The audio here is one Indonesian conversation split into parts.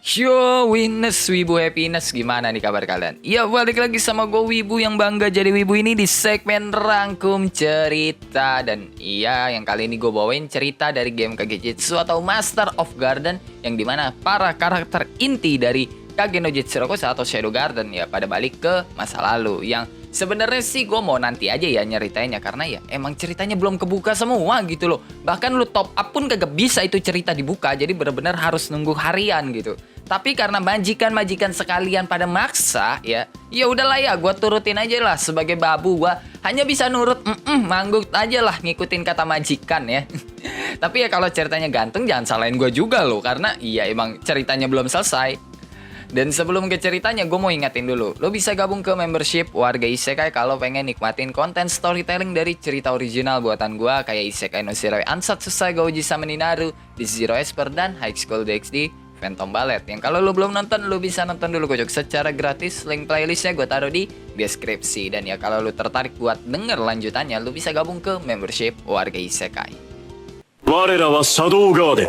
Yo, Winners, Wibu Happiness, gimana nih kabar kalian? Ya, balik lagi sama gue Wibu yang bangga jadi Wibu ini di segmen rangkum cerita. Dan iya, yang kali ini gue bawain cerita dari game Kagejitsu atau Master of Garden, yang dimana para karakter inti dari Kage no Jitsurokusa atau Shadow Garden ya pada balik ke masa lalu. Yang sebenarnya sih gue mau nanti aja ya nyeritainnya, karena ya emang ceritanya belum kebuka semua gitu loh. Bahkan lu top up pun kagak bisa itu cerita dibuka, jadi bener-bener harus nunggu harian gitu. Tapi karena majikan-majikan sekalian pada maksa ya udahlah ya, gue turutin aja lah sebagai babu. Gue hanya bisa nurut, manggut aja lah ngikutin kata majikan ya. Tapi ya kalau ceritanya ganteng jangan salahin gue juga loh, karena iya emang ceritanya belum selesai. Dan sebelum ke ceritanya, gue mau ingetin dulu, lo bisa gabung ke membership Warga Isekai kalau pengen nikmatin konten storytelling dari cerita original buatan gue kayak Isekai no Shiroi Ansatsu Saga Uji Sama ni Naru, This Zero Esper, dan High School DxD Phantom Ballet. Yang kalau lo belum nonton, lo bisa nonton dulu kocok secara gratis. Link playlistnya gue taruh di deskripsi. Dan ya kalau lo tertarik buat denger lanjutannya, lo bisa gabung ke membership Warga Isekai. 我らはシャドウガーデン。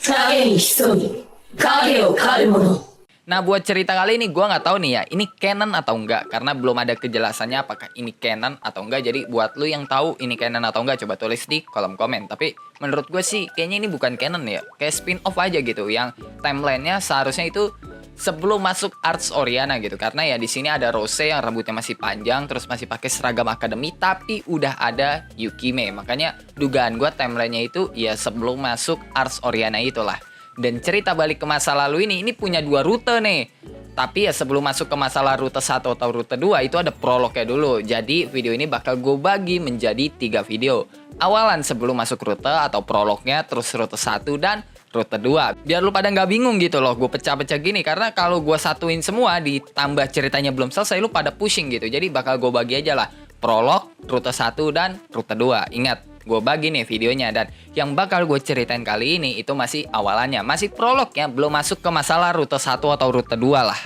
影に潜み影を狩る者。 Nah, buat cerita kali ini gue nggak tahu nih ya, ini canon atau enggak, karena belum ada kejelasannya apakah ini canon atau enggak. Jadi buat lu yang tahu ini canon atau enggak, coba tulis di kolom komen. Tapi menurut gue sih kayaknya ini bukan canon ya, kayak spin off aja gitu, yang timelinenya seharusnya itu sebelum masuk Arts Oriana gitu. Karena ya di sini ada Rose yang rambutnya masih panjang, terus masih pakai seragam akademi, tapi udah ada Yukime. Makanya dugaan gue timelinenya itu ya sebelum masuk Arts Oriana itulah. Dan cerita balik ke masa lalu ini punya dua rute nih. Tapi ya sebelum masuk ke masalah rute 1 atau rute 2 itu ada prolognya dulu. Jadi video ini bakal gue bagi menjadi 3 video. Awalan sebelum masuk rute atau prolognya, terus rute 1 dan rute 2. Biar lu pada nggak bingung gitu loh, gue pecah-pecah gini. Karena kalau gue satuin semua ditambah ceritanya belum selesai, lu pada pusing gitu. Jadi bakal gue bagi aja lah, prolog, rute 1 dan rute 2. Ingat, gue bagi nih videonya, dan yang bakal gue ceritain kali ini itu masih awalannya, masih prolognya, belum masuk ke masalah rute 1 atau rute 2 lah.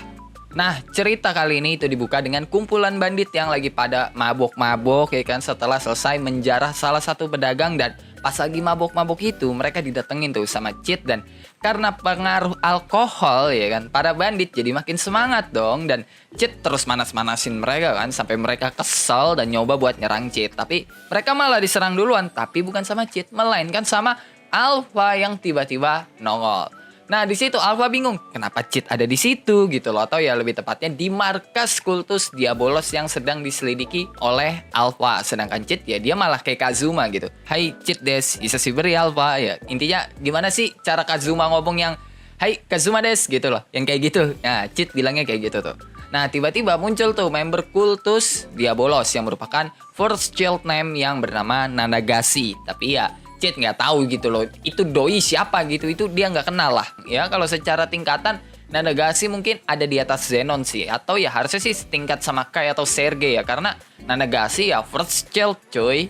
Nah, cerita kali ini itu dibuka dengan kumpulan bandit yang lagi pada mabok-mabok ya kan, setelah selesai menjarah salah satu pedagang. Dan pas lagi mabok-mabok itu mereka didatengin tuh sama Cheat, dan karena pengaruh alkohol ya kan, para bandit jadi makin semangat dong. Dan Cheat terus manas-manasin mereka kan, sampai mereka kesel dan nyoba buat nyerang Cheat. Tapi mereka malah diserang duluan, tapi bukan sama Cheat, melainkan sama Alpha yang tiba-tiba nongol. Nah, di situ Alpha bingung kenapa Cheat ada di situ gitu loh, atau ya lebih tepatnya di markas kultus Diabolos yang sedang diselidiki oleh Alpha. Sedangkan Cheat ya dia malah kayak Kazuma gitu. Hai Cheat des, isa si beri Alpha ya. Intinya gimana sih cara Kazuma ngomong yang hai Kazuma des gitu loh, yang kayak gitu. Nah, Cheat bilangnya kayak gitu tuh. Nah, tiba-tiba muncul tuh member kultus Diabolos yang merupakan first child name yang bernama Nanagashi. Tapi ya Cheat nggak tahu gitu loh, itu doi siapa gitu, itu dia nggak kenal lah. Ya kalau secara tingkatan Nanagashi mungkin ada di atas Zenon sih, atau ya harusnya sih tingkat sama Kai atau Sergei ya, karena Nanagashi ya first child coy.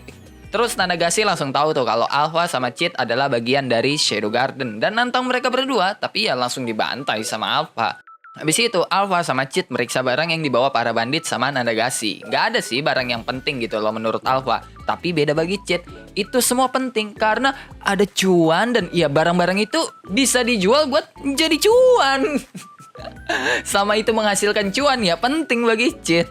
Terus Nanagashi langsung tahu tuh kalau Alpha sama Cheat adalah bagian dari Shadow Garden dan nantang mereka berdua, tapi ya langsung dibantai sama Alpha. Habis itu Alpha sama Cheat meriksa barang yang dibawa para bandit sama Nanagashi. Gak ada sih barang yang penting gitu loh menurut Alpha. Tapi beda bagi Cheat, itu semua penting karena ada cuan, dan ya barang-barang itu bisa dijual buat jadi cuan. Sama itu menghasilkan cuan ya penting bagi Cheat.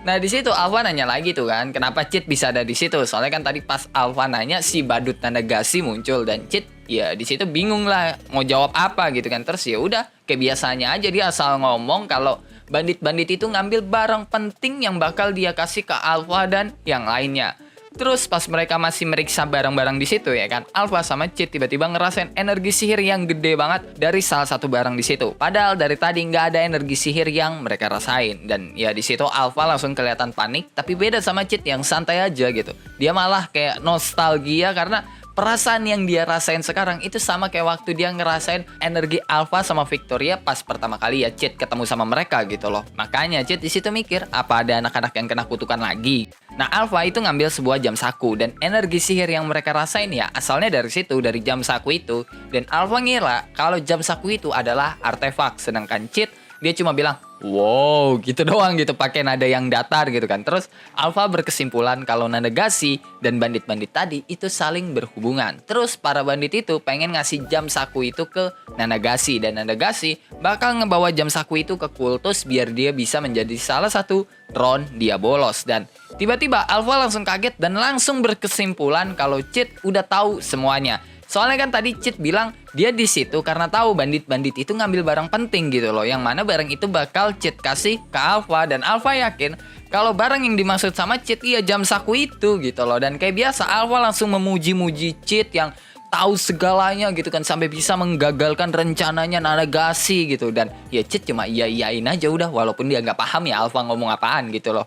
Nah, di situ Alpha nanya lagi tuh kan, kenapa Cheat bisa ada di situ? Soalnya kan tadi pas Alpha nanya si badut Nanagashi muncul, dan Cheat ya di situ bingung lah mau jawab apa gitu kan. Terus ya udah kayak biasanya aja dia asal ngomong kalau bandit-bandit itu ngambil barang penting yang bakal dia kasih ke Alpha dan yang lainnya. Terus pas mereka masih meriksa barang-barang di situ ya kan, Alpha sama Cheat tiba-tiba ngerasain energi sihir yang gede banget dari salah satu barang di situ. Padahal dari tadi nggak ada energi sihir yang mereka rasain. Dan ya di situ Alpha langsung kelihatan panik, tapi beda sama Cheat yang santai aja gitu. Dia malah kayak nostalgia karena perasaan yang dia rasain sekarang itu sama kayak waktu dia ngerasain energi Alpha sama Victoria pas pertama kali ya Cheat ketemu sama mereka gitu loh. Makanya Cheat di situ mikir, apa ada anak-anak yang kena kutukan lagi? Nah, Alpha itu ngambil sebuah jam saku, dan energi sihir yang mereka rasain ya asalnya dari situ, dari jam saku itu. Dan Alpha ngira kalau jam saku itu adalah artefak, sedangkan Cheat dia cuma bilang wow gitu doang gitu, pakai nada yang datar gitu kan. Terus Alpha berkesimpulan kalau Nanagasi dan bandit-bandit tadi itu saling berhubungan. Terus para bandit itu pengen ngasih jam saku itu ke Nanagasi, dan Nanagasi bakal ngebawa jam saku itu ke kultus biar dia bisa menjadi salah satu Ron Diabolos. Dan tiba-tiba Alpha langsung kaget dan langsung berkesimpulan kalau Cid udah tahu semuanya. Soalnya kan tadi Cid bilang dia di situ karena tahu bandit-bandit itu ngambil barang penting gitu loh, yang mana barang itu bakal Cid kasih ke Alpha, dan Alpha yakin kalau barang yang dimaksud sama Cid iya jam saku itu gitu loh. Dan kayak biasa Alpha langsung memuji-muji Cid yang tahu segalanya gitu kan, sampai bisa menggagalkan rencananya Nanagasi gitu. Dan ya Cid cuma iya-iyain aja udah, walaupun dia nggak paham ya Alpha ngomong apaan gitu loh.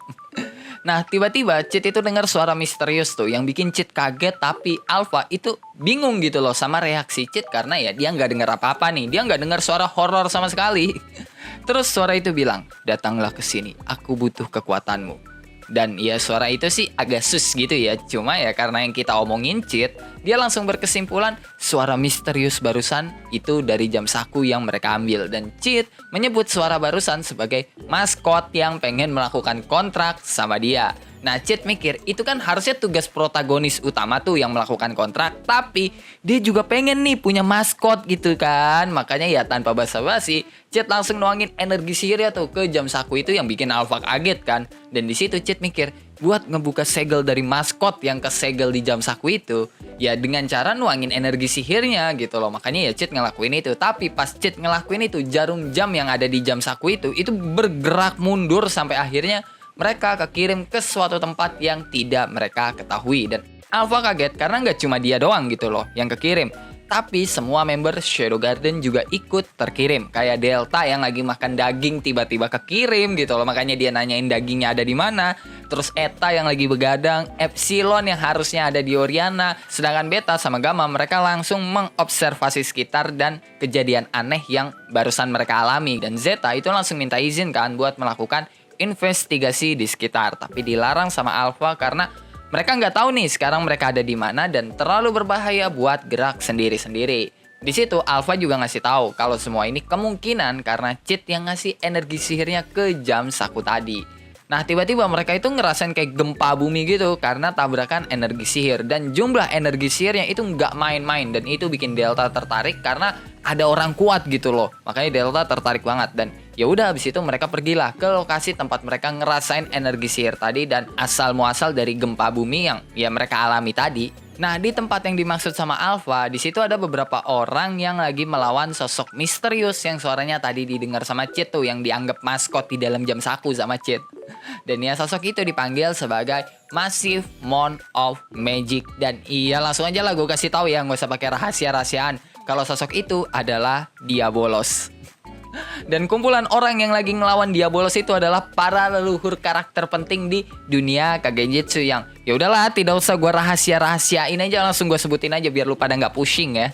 Nah, tiba-tiba Cid itu dengar suara misterius tuh yang bikin Cid kaget, tapi Alpha itu bingung gitu loh sama reaksi Cid karena ya dia nggak dengar apa-apa nih. Dia nggak dengar suara horor sama sekali. Terus suara itu bilang, "Datanglah ke sini, aku butuh kekuatanmu." Dan ya suara itu sih agak sus gitu ya. Cuma ya karena yang kita omongin Cid, dia langsung berkesimpulan suara misterius barusan itu dari jam saku yang mereka ambil. Dan Cid menyebut suara barusan sebagai maskot yang pengen melakukan kontrak sama dia. Nah, Cid mikir itu kan harusnya tugas protagonis utama tuh yang melakukan kontrak, tapi dia juga pengen nih punya maskot gitu kan. Makanya ya tanpa basa-basi, Cid langsung nuangin energi sihirnya tuh ke jam saku itu yang bikin Alpha kaget kan. Dan di situ Cid mikir, buat ngebuka segel dari maskot yang kesegel di jam saku itu, ya dengan cara nuangin energi sihirnya gitu loh. Makanya ya Cid ngelakuin itu. Tapi pas Cid ngelakuin itu, jarum jam yang ada di jam saku itu bergerak mundur sampai akhirnya mereka kekirim ke suatu tempat yang tidak mereka ketahui. Dan Alpha kaget karena nggak cuma dia doang gitu loh yang kekirim, tapi semua member Shadow Garden juga ikut terkirim. Kayak Delta yang lagi makan daging tiba-tiba kekirim gitu loh, makanya dia nanyain dagingnya ada di mana. Terus Eta yang lagi begadang, Epsilon yang harusnya ada di Oriana, sedangkan Beta sama Gamma mereka langsung mengobservasi sekitar dan kejadian aneh yang barusan mereka alami. Dan Zeta itu langsung minta izin kan buat melakukan investigasi di sekitar, tapi dilarang sama Alpha karena mereka nggak tahu nih sekarang mereka ada di mana dan terlalu berbahaya buat gerak sendiri-sendiri. Di situ Alpha juga ngasih tahu kalau semua ini kemungkinan karena Cid yang ngasih energi sihirnya ke jam saku tadi. Nah, tiba-tiba mereka itu ngerasain kayak gempa bumi gitu karena tabrakan energi sihir, dan jumlah energi sihirnya itu nggak main-main, dan itu bikin Delta tertarik karena ada orang kuat gitu loh. Makanya Delta tertarik banget, dan ya udah abis itu mereka pergilah ke lokasi tempat mereka ngerasain energi sihir tadi dan asal muasal dari gempa bumi yang ya mereka alami tadi. Nah, di tempat yang dimaksud sama Alpha, di situ ada beberapa orang yang lagi melawan sosok misterius yang suaranya tadi didengar sama Cid tuh, yang dianggap maskot di dalam jam saku sama Cid. Dan ya sosok itu dipanggil sebagai Massive Mon of Magic. Dan iya langsung aja lah gue kasih tahu ya, nggak usah pakai rahasia-rahasiaan. Kalau sosok itu adalah Diabolos. Dan kumpulan orang yang lagi ngelawan Diabolos itu adalah para leluhur karakter penting di dunia Kagenjitsu yang ya udahlah tidak usah gue rahasia-rahasiain aja, langsung gue sebutin aja biar lu pada nggak pusing ya.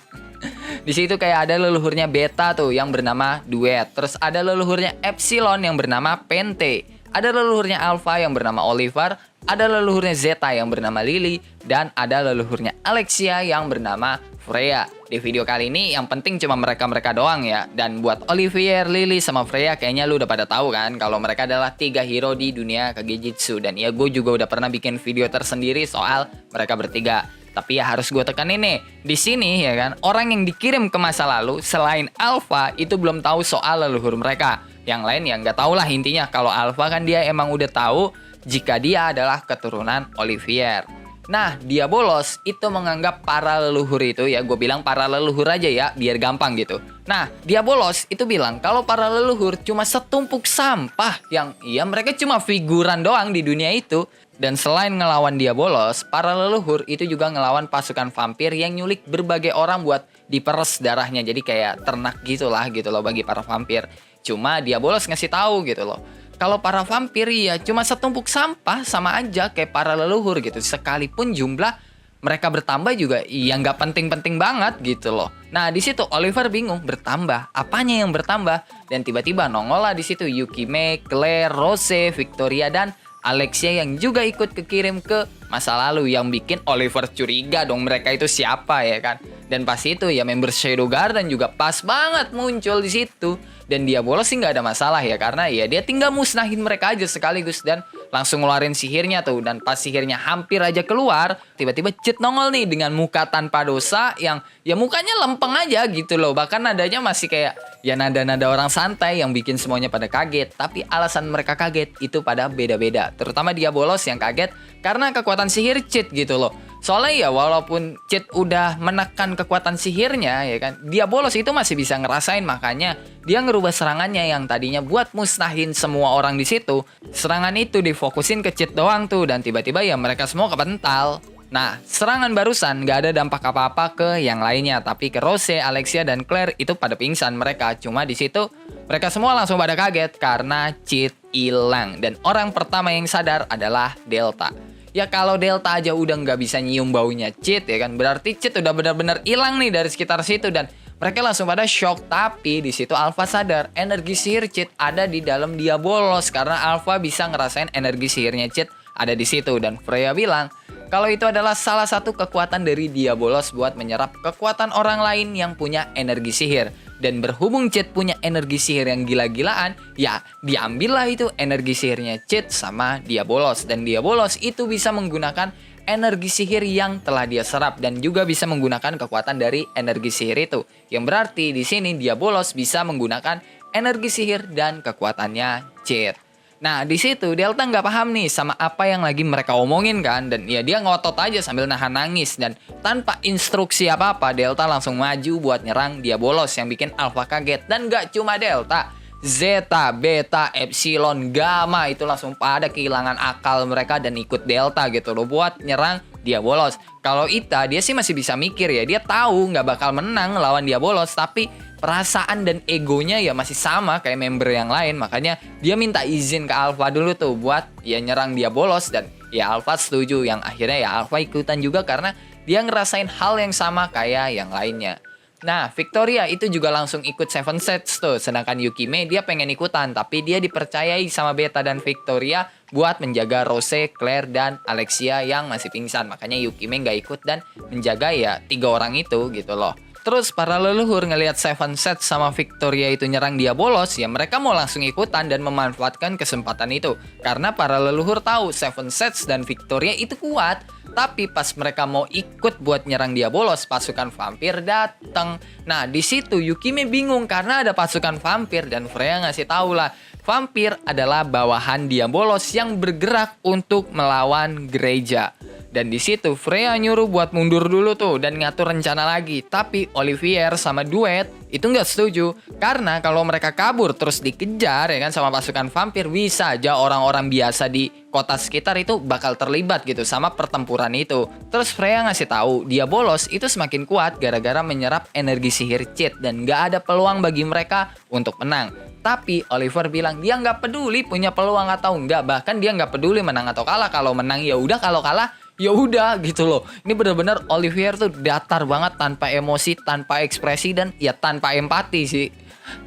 Di situ kayak ada leluhurnya Beta tuh yang bernama Duet, terus ada leluhurnya Epsilon yang bernama Pente, ada leluhurnya Alpha yang bernama Oliver, ada leluhurnya Zeta yang bernama Lily, dan ada leluhurnya Alexia yang bernama Freya. Di video kali ini yang penting cuma mereka-mereka doang ya. Dan buat Olivier, Lily, sama Freya kayaknya lu udah pada tahu kan kalau mereka adalah 3 hero di dunia Kagenjitsu. Dan ya gue juga udah pernah bikin video tersendiri soal mereka bertiga. Tapi ya harus gue tekan ini. Di sini ya kan, orang yang dikirim ke masa lalu selain Alpha itu belum tahu soal leluhur mereka. Yang lain ya nggak tahu lah intinya. Kalau Alpha kan dia emang udah tahu jika dia adalah keturunan Olivier. Nah, Diabolos itu menganggap para leluhur itu ya, gue bilang para leluhur aja ya, biar gampang gitu. Nah, Diabolos itu bilang kalau para leluhur cuma setumpuk sampah yang ya mereka cuma figuran doang di dunia itu. Dan selain ngelawan Diabolos, para leluhur itu juga ngelawan pasukan vampir yang nyulik berbagai orang buat diperes darahnya. Jadi kayak ternak gitulah gitu loh bagi para vampir. Cuma Diabolos ngasih tahu gitu loh, kalau para vampir ya cuma setumpuk sampah, sama aja kayak para leluhur gitu. Sekalipun jumlah mereka bertambah juga ya nggak penting-penting banget gitu loh. Nah di situ Oliver bingung, bertambah apanya yang bertambah? Dan tiba-tiba nongol lah di situ Yukime, Claire, Rose, Victoria, dan Alexia yang juga ikut kekirim ke masa lalu, yang bikin Oliver curiga dong mereka itu siapa ya kan. Dan pas itu ya member Shadow Garden juga pas banget muncul di situ. Dan dia bolos sih nggak ada masalah ya, karena ya dia tinggal musnahin mereka aja sekaligus dan langsung ngeluarin sihirnya tuh. Dan pas sihirnya hampir aja keluar, tiba-tiba Cid nongol nih dengan muka tanpa dosa yang ya mukanya lempeng aja gitu loh. Bahkan nadanya masih kayak ya nada-nada orang santai yang bikin semuanya pada kaget. Tapi alasan mereka kaget itu pada beda-beda. Terutama dia bolos yang kaget karena kekuatan sihir Cid gitu loh. Soalnya ya walaupun Cid udah menekan kekuatan sihirnya ya kan, dia bolos itu masih bisa ngerasain, makanya dia ngerubah serangannya yang tadinya buat musnahin semua orang di situ. Serangan itu difokusin ke Cid doang tuh dan tiba-tiba ya mereka semua kepental. Nah, serangan barusan gak ada dampak apa-apa ke yang lainnya, tapi ke Rose, Alexia, dan Claire itu pada pingsan mereka. Cuma di situ mereka semua langsung pada kaget karena Cid hilang dan orang pertama yang sadar adalah Delta. Ya kalau Delta aja udah nggak bisa nyium baunya Cid ya kan, berarti Cid udah benar-benar hilang nih dari sekitar situ dan mereka langsung pada shock. Tapi di situ Alpha sadar energi sihir Cid ada di dalam dia bolos karena Alpha bisa ngerasain energi sihirnya Cid ada di situ dan Freya bilang kalau itu adalah salah satu kekuatan dari dia bolos buat menyerap kekuatan orang lain yang punya energi sihir. Dan berhubung Cid punya energi sihir yang gila-gilaan, ya diambillah itu energi sihirnya Cid sama dia bolos. Dan dia bolos itu bisa menggunakan energi sihir yang telah dia serap dan juga bisa menggunakan kekuatan dari energi sihir itu. Yang berarti di sini dia bolos bisa menggunakan energi sihir dan kekuatannya Cid. Nah di situ Delta nggak paham nih sama apa yang lagi mereka omongin kan, dan ya dia ngotot aja sambil nahan nangis dan tanpa instruksi apa-apa Delta langsung maju buat nyerang dia bolos yang bikin Alpha kaget. Dan nggak cuma Delta, Zeta, Beta, Epsilon, Gamma itu langsung pada kehilangan akal mereka dan ikut Delta gitu loh buat nyerang dia bolos. Kalau Ita dia sih masih bisa mikir ya, dia tahu nggak bakal menang lawan dia bolos, tapi perasaan dan egonya ya masih sama kayak member yang lain, makanya dia minta izin ke Alpha dulu tuh buat ya nyerang dia bolos dan ya Alpha setuju, yang akhirnya ya Alpha ikutan juga karena dia ngerasain hal yang sama kayak yang lainnya. Nah Victoria itu juga langsung ikut Seven Sets tuh, sedangkan Yukime dia pengen ikutan tapi dia dipercayai sama Beta dan Victoria buat menjaga Rose, Claire, dan Alexia yang masih pingsan, makanya Yukime nggak ikut dan menjaga ya 3 orang itu gitu loh. Terus para leluhur ngelihat Seven Sets sama Victoria itu nyerang dia bolos, ya mereka mau langsung ikutan dan memanfaatkan kesempatan itu. Karena para leluhur tahu Seven Sets dan Victoria itu kuat. Tapi pas mereka mau ikut buat nyerang dia bolos, pasukan vampir datang. Nah di situ Yukime bingung karena ada pasukan vampir dan Freya ngasih tahu lah, vampir adalah bawahan dia bolos yang bergerak untuk melawan gereja. Dan di situ Freya nyuruh buat mundur dulu tuh dan ngatur rencana lagi. Tapi Olivier sama Duet itu nggak setuju karena kalau mereka kabur terus dikejar ya kan sama pasukan vampir, bisa aja orang-orang biasa di kota sekitar itu bakal terlibat gitu sama pertempuran itu. Terus Freya ngasih tahu dia bolos itu semakin kuat gara-gara menyerap energi sihir Cid dan nggak ada peluang bagi mereka untuk menang. Tapi Oliver bilang dia nggak peduli punya peluang atau enggak, bahkan dia nggak peduli menang atau kalah. Kalau menang ya udah, kalau kalah ya udah gitu loh. Ini bener-bener Olivier tuh datar banget, tanpa emosi, tanpa ekspresi, dan ya tanpa empati sih.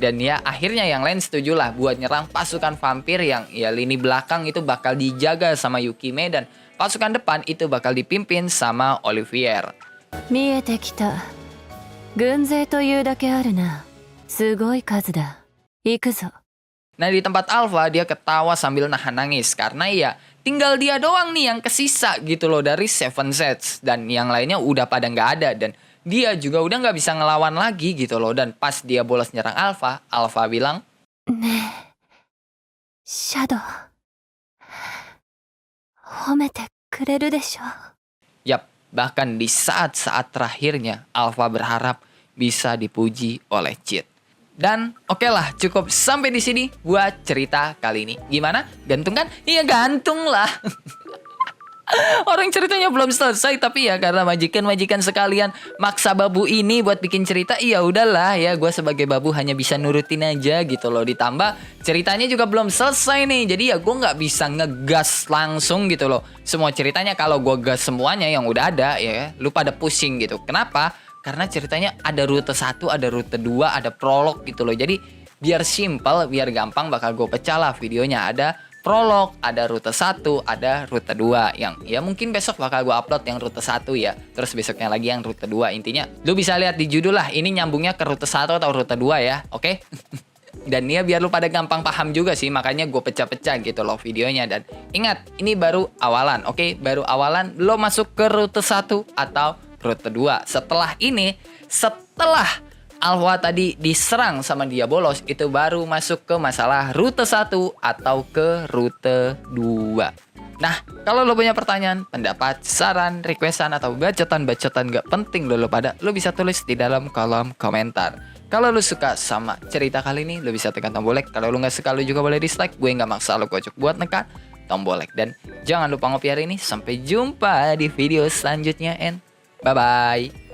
Dan ya akhirnya yang lain setuju lah buat nyerang pasukan vampir yang ya lini belakang itu bakal dijaga sama Yukime dan pasukan depan itu bakal dipimpin sama Olivier. 見えてきた。軍勢というだけあるな。すごい数だ。行くぞ。 Nah di tempat Alpha dia ketawa sambil nahan nangis karena ya tinggal dia doang nih yang kesisa gitu loh dari Seven Sets dan yang lainnya udah pada nggak ada dan dia juga udah nggak bisa ngelawan lagi gitu loh. Dan pas dia bolos nyerang Alpha, Alpha bilang, ねえ、シャドウ。褒めてくれるでしょ。 yap, bahkan di saat-saat terakhirnya Alpha berharap bisa dipuji oleh Cid. Dan oke lah, cukup sampai di sini buat cerita kali ini. Gimana? Gantung kan? Iya gantung lah. Orang ceritanya belum selesai, tapi ya karena majikan-majikan sekalian maksa babu ini buat bikin cerita, iya udahlah ya, gue sebagai babu hanya bisa nurutin aja gitu loh. Ditambah ceritanya juga belum selesai nih, jadi ya gue nggak bisa ngegas langsung gitu loh. Semua ceritanya kalau gue gas semuanya yang udah ada ya, lu pada pusing gitu. Kenapa? Karena ceritanya ada rute 1, ada rute 2, ada prolog gitu loh. Jadi biar simple, biar gampang bakal gue pecah lah videonya. Ada prolog, ada rute 1, ada rute 2 yang ya mungkin besok bakal gue upload yang rute 1 ya. Terus besoknya lagi yang rute 2. Intinya lu bisa lihat di judul lah, ini nyambungnya ke rute 1 atau rute 2 ya. Oke? Dan ya biar lu pada gampang paham juga sih, makanya gue pecah-pecah gitu loh videonya. Dan ingat, ini baru awalan, oke? Baru awalan, lo masuk ke rute 1 atau rute 2. Setelah ini, setelah Alpha tadi diserang sama Diabolos, itu baru masuk ke masalah rute 1 atau ke rute 2. Nah, kalau lo punya pertanyaan, pendapat, saran, requestan, atau bacotan-bacotan gak penting lo pada, lo bisa tulis di dalam kolom komentar. Kalau lo suka sama cerita kali ini, lo bisa tekan tombol like. Kalau lo gak suka, lo juga boleh dislike. Gue gak maksa lo kocok buat nekan tombol like. Dan jangan lupa ngopi hari ini. Sampai jumpa di video selanjutnya, and bye-bye.